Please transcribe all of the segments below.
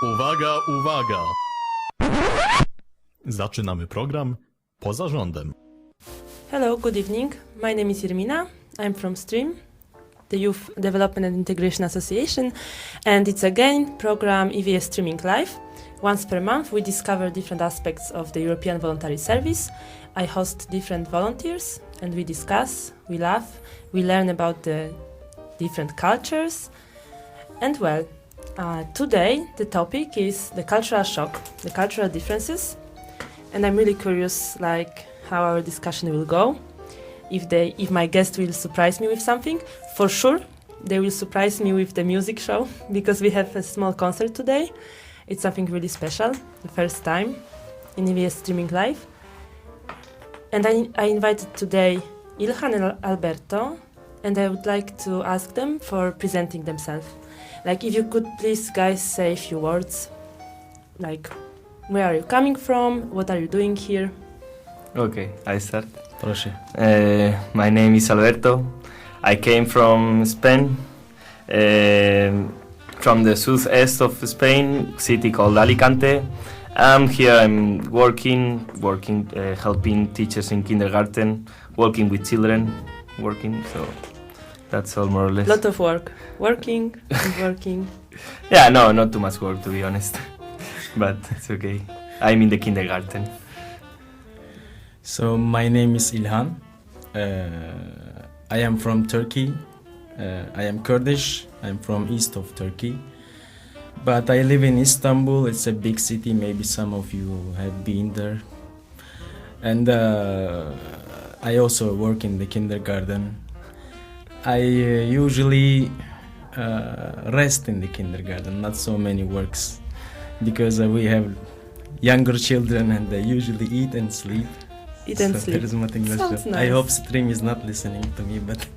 Uwaga, uwaga! Zaczynamy program Poza Rządem. Hello, good evening. My name is Irmina. I'm from STRIM, the Youth Development and Integration Association, and it's again program EVS Streaming Live. Once per month we discover different aspects of the European Voluntary Service. I host different volunteers and we discuss, we laugh, we learn about the different cultures. And well, today the topic is the cultural shock, the cultural differences. And I'm really curious how our discussion will go. If my guest will surprise me with something, for sure they will surprise me with the music show, because we have a small concert today. It's something really special, the first time in EVS Streaming Live. And I invited today Ilhan and Alberto, and I would like to ask them for presenting themselves. If you could please, guys, say a few words, where are you coming from, what are you doing here? Okay, I start. Proszę. My name is Alberto. I came from Spain, from the southeast of Spain, city called Alicante. Here I'm working, helping teachers in kindergarten, working with children, so that's all more or less. Lot of work, working and working. Yeah, no, not too much work to be honest, but it's okay. I'm in the kindergarten. So my name is Ilhan. I am from Turkey. I am Kurdish. I'm from east of Turkey. But I live in Istanbul. It's a big city. Maybe some of you have been there. And I also work in the kindergarten. I usually rest in the kindergarten, not so many works, because we have younger children and they usually eat and sleep. Eat and sleep. There is nothing less. Sounds nice. I hope STRIM is not listening to me, but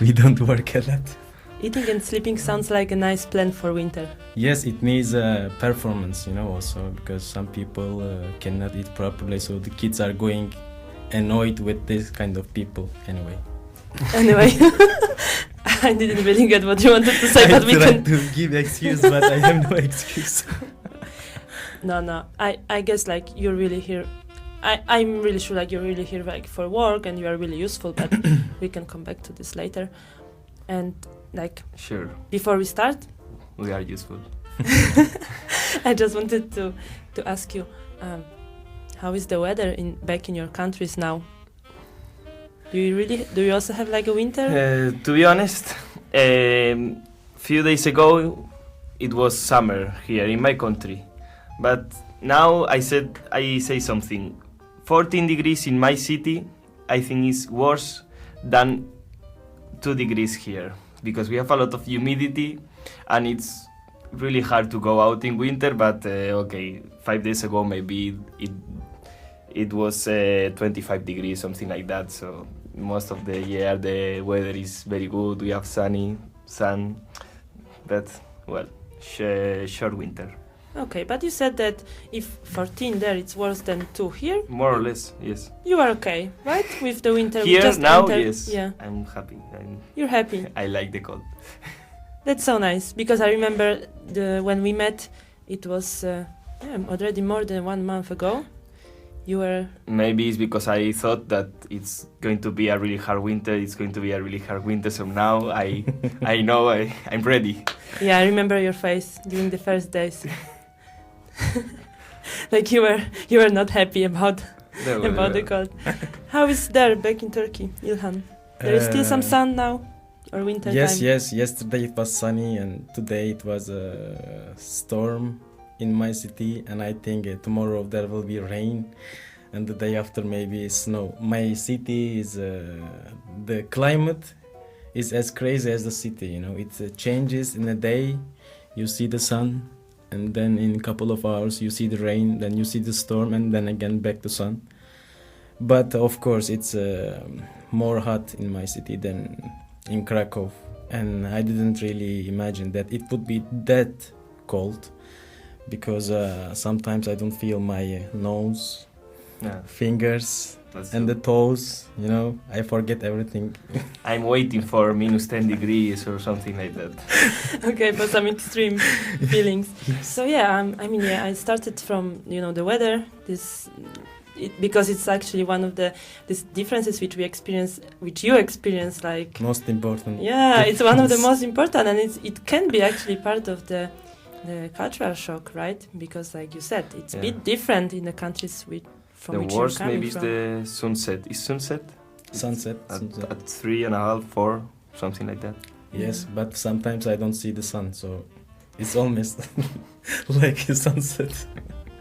we don't work a lot. Eating and sleeping sounds like a nice plan for winter. Yes, it needs a performance, also, because some people cannot eat properly, so the kids are going annoyed with this kind of people anyway. Anyway, I didn't really get what you wanted to say, but we can... I tried to give excuse, but I have no excuse. No, I guess you're really here. I'm really sure you're really here for work and you are really useful, but we can come back to this later. And Sure. Before we start, We are useful. I just wanted to ask you, how is the weather back in your countries now? Do you also have a winter? To be honest, few days ago it was summer here in my country, but now I say something. 14 degrees in my city, I think is worse than 2 degrees here, because we have a lot of humidity and it's really hard to go out in winter. But okay, 5 days ago maybe it was 25 degrees, something like that. So most of the year the weather is very good. We have sun, but well, short winter. Okay, but you said that if 14 there, it's worse than 2 here? More or less, yes. You are okay, right? With the winter? Here, just now, winter. yes. Yeah. I'm happy. You're happy? I like the cold. That's so nice, because I remember when we met, it was already more than 1 month ago. You were... Maybe it's because I thought that it's going to be a really hard winter. So now I know I'm ready. Yeah, I remember your face during the first days. You were not happy about the cold. How is there back in Turkey, Ilhan? There is still some sun now, or winter Yes, time? yes. Yesterday it was sunny and today it was a storm in my city, and I think tomorrow there will be rain, and the day after maybe snow. My city is the climate is as crazy as the city. It changes in a day. You see the sun, and then in a couple of hours you see the rain, then you see the storm, and then again back to sun. But of course it's more hot in my city than in Krakow, and I didn't really imagine that it would be that cold, because sometimes I don't feel my nose, fingers, That's And the true. toes, you know, I forget everything. I'm waiting for minus 10 degrees or something like that. Okay, for some extreme feelings. So yeah, I started from the weather. Because it's actually one of these differences which you experience, like Most important. yeah, it's one of the difference. most important, and it can be actually part of the cultural shock, right? Because like you said, it's a Yeah. bit different in the countries from The which you're worst coming maybe is from. the sunset. Is sunset? Sunset. At, sunset. at 3.5, 4, something like that. Yes, Yeah. but sometimes I don't see the sun, so it's almost like a sunset.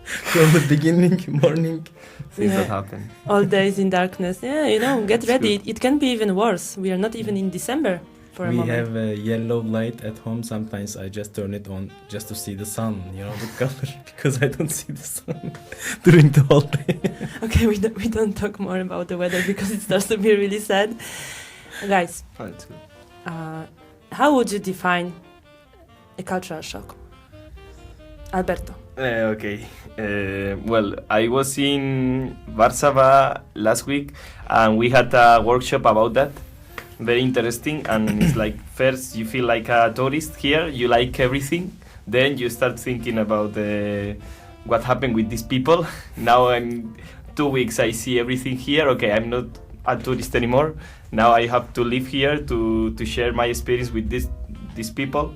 From the beginning, morning. Things Yeah. that happen. All days in darkness. Yeah, get It's ready. good. It can be even worse. We are not even in December for a We moment. have a yellow light at home. Sometimes I just turn it on just to see the sun, the color, because I don't see the sun during the whole day. Okay, we don't talk more about the weather because it starts to be really sad. Guys, Oh, it's good. how would you define a cultural shock? Alberto. Okay. Well, I was in Warsaw last week, and we had a workshop about that. Very interesting, and it's like first you feel like a tourist here. You like everything, then you start thinking about what happened with these people. Now in 2 weeks I see everything here. Okay, I'm not a tourist anymore. Now I have to live here to share my experience with these people.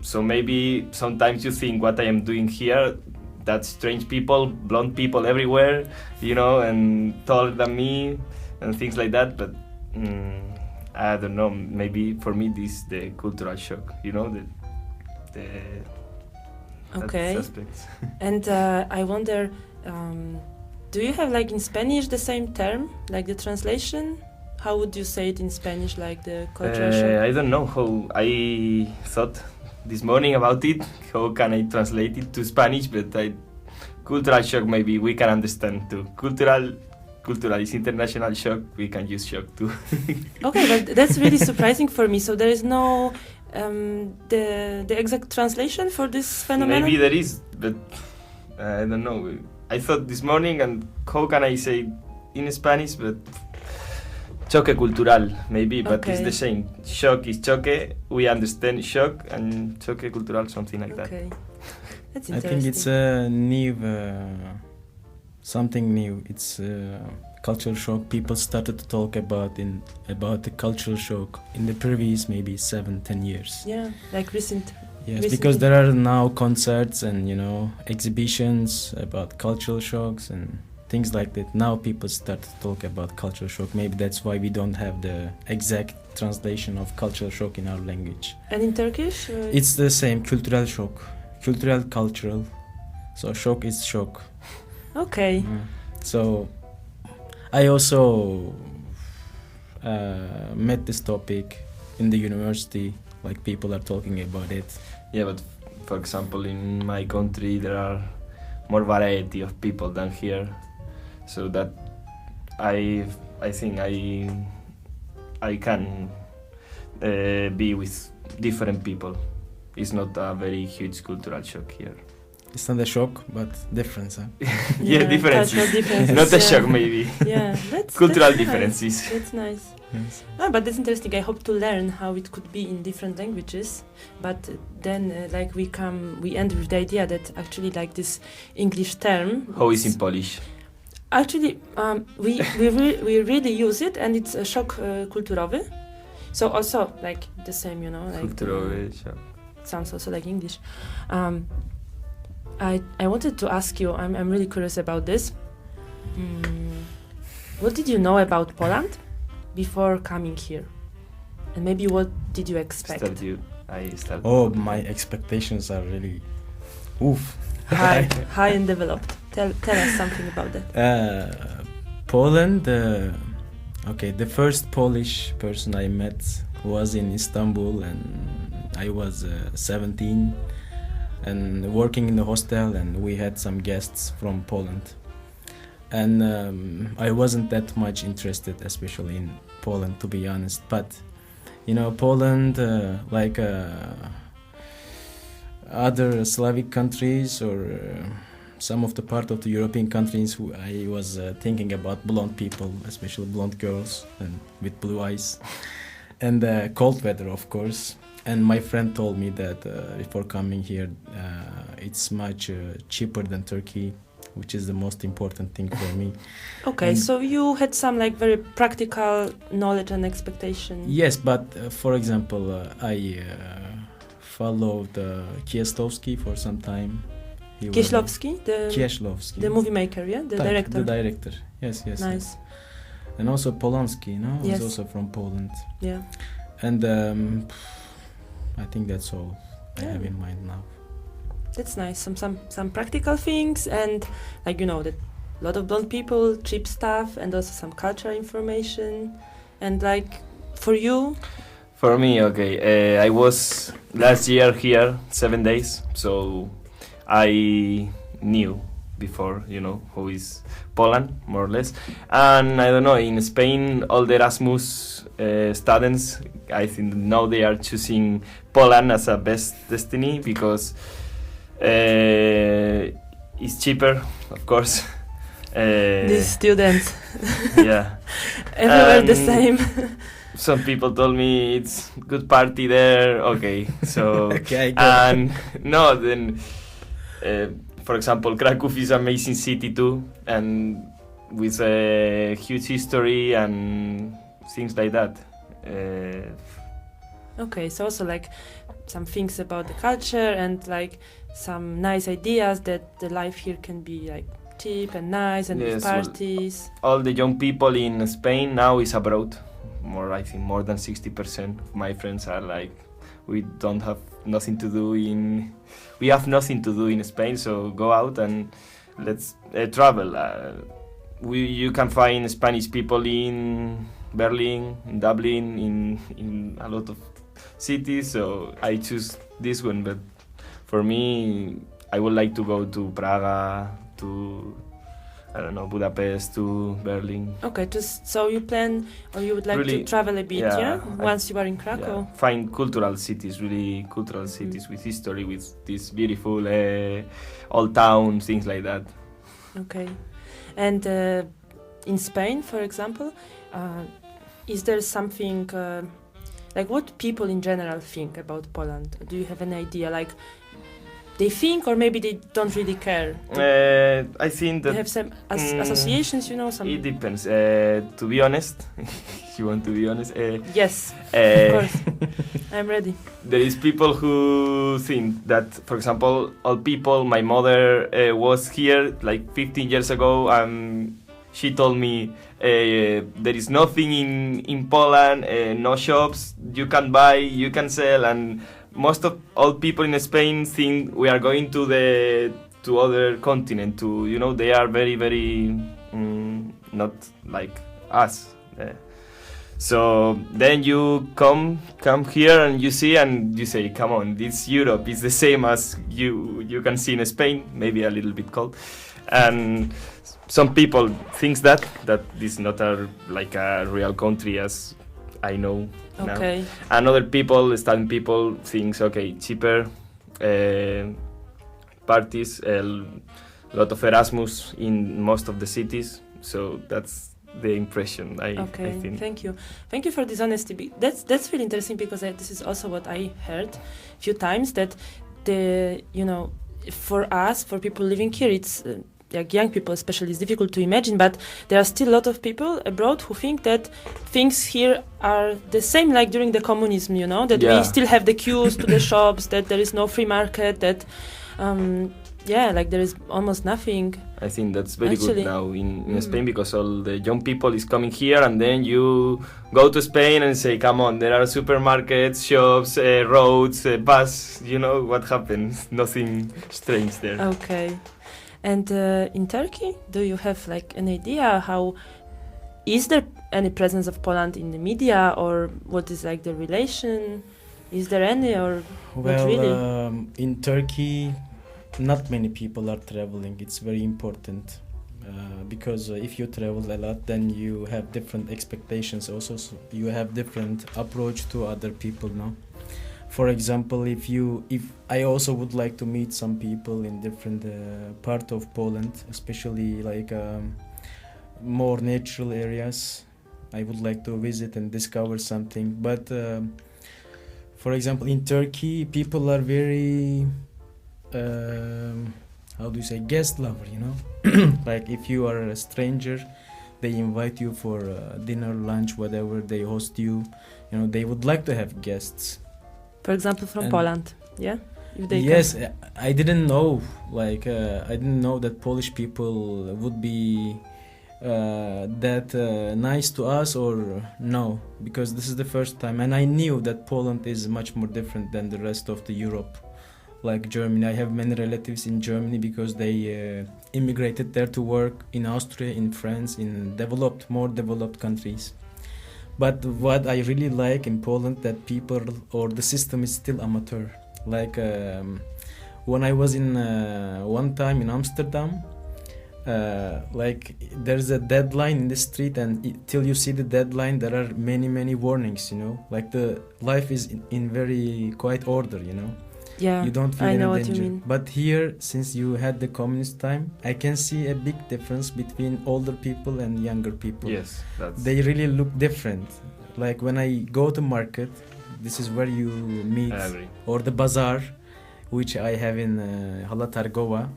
So maybe sometimes you think what I am doing here, that's strange people, blonde people everywhere, and taller than me and things like that. But I don't know. Maybe for me this is the cultural shock. The Okay. aspects. And I wonder, do you have like in Spanish the same term, like the translation? How would you say it in Spanish, like the cultural shock? I don't know how. I thought this morning about it. How can I translate it to Spanish? But cultural shock maybe we can understand too. Cultural is international shock. We can use shock too. Okay, but that's really surprising for me. So there is no the exact translation for this phenomenon? Maybe there is, but I don't know. I thought this morning, and how can I say in Spanish? But choque cultural, maybe, but it's Okay. the same. Shock is choque. We understand shock, and choque cultural, something like that. Okay, that's I interesting. think it's a new, something new. It's cultural shock. People started to talk about the cultural shock in the previous maybe 7-10 years. Yeah, like recent. Yes, Recently. because there are now concerts and exhibitions about cultural shocks and things like that. Now people start to talk about cultural shock. Maybe that's why we don't have the exact translation of cultural shock in our language. And in Turkish? It's the same, cultural shock. Cultural. So shock is shock. Okay. So I also met this topic in the university, like people are talking about it. Yeah, but for example, in my country there are more variety of people than here, so that I think I can be with different people. It's not a very huge cultural shock here. It's not a shock, but difference, huh? Yeah, differences. cultural differences. Not a yeah. shock, maybe. Yeah, that's Cultural nice. differences. That's nice. Yes. But that's interesting. I hope to learn how it could be in different languages. But then, we end with the idea that actually, like this English term. How is it's- in Polish? Actually, we really use it, and it's a shock kulturowy. So also like the same, like Kulturowy shock. it sounds also like English. I wanted to ask you. I'm really curious about this. What did you know about Poland before coming here, and maybe what did you expect? I started. Oh, my expectations are really oof. High and developed. Tell us something about that. Poland. Okay, the first Polish person I met was in Istanbul, and I was 17 and working in the hostel, and we had some guests from Poland. And I wasn't that much interested, especially in Poland, to be honest. But Poland, like other Slavic countries or some of the part of the European countries, I was thinking about blonde people, especially blonde girls and with blue eyes, and cold weather, of course. And my friend told me that before coming here, it's much cheaper than Turkey, which is the most important thing for me. Okay, And- so you had some like very practical knowledge and expectation. Yes, but for example, I followed Kieslowski for some time. He was- Kieślowski, Kieślowski. the movie maker, yeah, the Tak, director. The director. Yes, yes. Nice. Yes. And also Polanski, no? Yes. He's also from Poland. Yeah. And I think that's all I Yeah. have in mind now. That's nice. Some practical things, and like that a lot of blonde people, cheap stuff, and also some cultural information. And like for you, For me, okay. I was last year here 7 days, so I knew before, who is Poland, more or less. And I don't know, in Spain, all the Erasmus students, I think now they are choosing Poland as a best destiny because it's cheaper, of course. these students, Yeah. everywhere the And- same. Some people told me it's good party there. Okay, so Okay, I get it. and no, then for example, Krakow is an amazing city too, and with a huge history and things like that. Okay, so also like some things about the culture and like some nice ideas that the life here can be like cheap and nice and with Yes, well, parties. All the young people in Spain now is abroad. I think more than 60% of my friends are like, we have nothing to do in Spain, so go out and let's travel. You can find Spanish people in Berlin, in Dublin, in a lot of cities, so I choose this one. But for me, I would like to go to Praga, to Budapest, to Berlin. Okay, just so you plan or you would like Really, to travel a bit, yeah? I- Once you are in Krakow. Yeah, find cultural cities, really cultural cities with history, with this beautiful old town, things like that. Okay. And in Spain, for example, is there something like what people in general think about Poland? Do you have an idea? Like they think, or maybe they don't really care? I think They that have some Mm, associations, some. it depends. To be honest, if you want to be honest, Yes, of uh, course. I'm ready. there is people who think that, for example, old people. My mother was here like 15 years ago, and she told me there is nothing in Poland, no shops. You can buy, you can sell, and most of old people in Spain think we are going to other continent. They are very, very not like us. So then you come here and you see and you say, come on, this Europe is the same as you can see in Spain, maybe a little bit cold. And some people thinks that this is not a real country as I know now. Okay. And other people, studying people, thinks, okay, cheaper parties, a lot of Erasmus in most of the cities. So that's the impression I think. Thank you for this honesty. That's really interesting because this is also what I heard a few times, that for us, for people living here, it's like young people especially, it's difficult to imagine, but there are still a lot of people abroad who think that things here are the same like during the communism, that Yeah. we still have the queues to the shops, that there is no free market, that there is almost nothing. I think that's very Actually, good now in Spain, because all the young people is coming here, and then you go to Spain and say, come on, there are supermarkets, shops, roads, bus, what happens? Nothing strange there. Okay. And in Turkey, do you have like an idea how is there any presence of Poland in the media, or what is like the relation? Is there any, or not really? In Turkey, not many people are traveling. It's very important because if you travel a lot, then you have different expectations also. So you have different approach to other people now. For example, if I also would like to meet some people in different part of Poland, especially like more natural areas, I would like to visit and discover something. But for example, in Turkey, people are very how do you say, guest lover, you know. Like if you are a stranger, they invite you for dinner, lunch, whatever, they host you, you know, they would like to have guests. For example, from And- Poland, yeah? If they Yes, come. I didn't know, like I didn't know that Polish people would be that nice to us, or no, because this is the first time, and I knew that Poland is much more different than the rest of the Europe, like Germany. I have many relatives in Germany because they immigrated there to work, in Austria, in France, in more developed countries. But what I really like in Poland, that people or the system is still amateur. Like when I was in one time in Amsterdam, like there's a deadline in the street, and till you see the deadline there are many warnings, you know, like the life is in very quiet order, you know. Yeah, You don't feel I any know what danger. you mean. But here, since you had the communist time, I can see a big difference between older people and younger people. Yes, that's They really look different. Like when I go to market, this is where you meet, I agree. or the bazaar, which I have in Halatargova.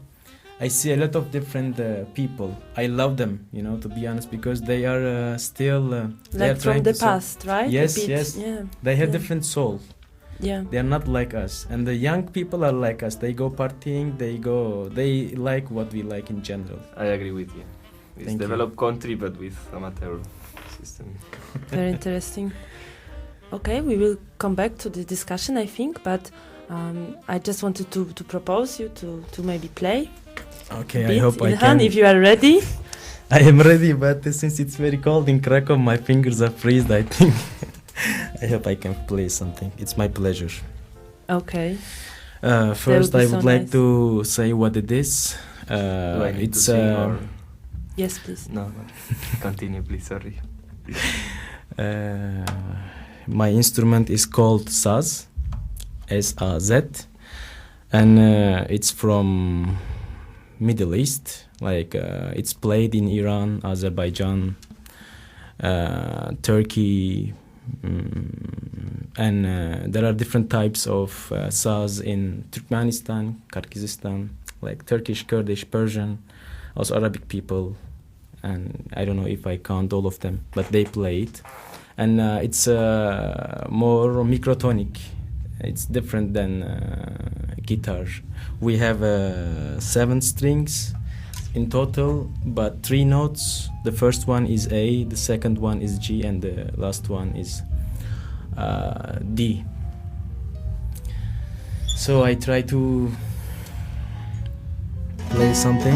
I see a lot of different people. I love them, you know, to be honest, because they are still they are Like trying from the to solve- past, right? Yes, A bit, yes. Yeah, They have Yeah. different soul. yeah. They are not like us, and the young people are like us. They go partying. They like what we like in general. I agree with you. It's Thank you. developed country, but with amateur system. Very interesting. Okay, we will come back to the discussion, I think, but I just wanted to propose you to maybe play. Okay, a I bit. hope I Ilhan, can. if you are ready. I am ready, but since it's very cold in Krakow, my fingers are freezed, I think. I hope I can play something. It's my pleasure. Okay. First, be I so would like nice. to say what it is. Do I need It's to sing or Yes, please. no? Continue, please. Sorry. My instrument is called saz, S-A-Z, and it's from Middle East. Like it's played in Iran, Azerbaijan, Turkey, and there are different types of saz in Turkmenistan, Kyrgyzstan, like Turkish, Kurdish, Persian, also Arabic people, and I don't know if I count all of them, but they play it, and it's more microtonic. It's different than guitar. We have 7 strings in total, but 3 notes. The first one is A, the second one is G, and the last one is D. So I try to play something.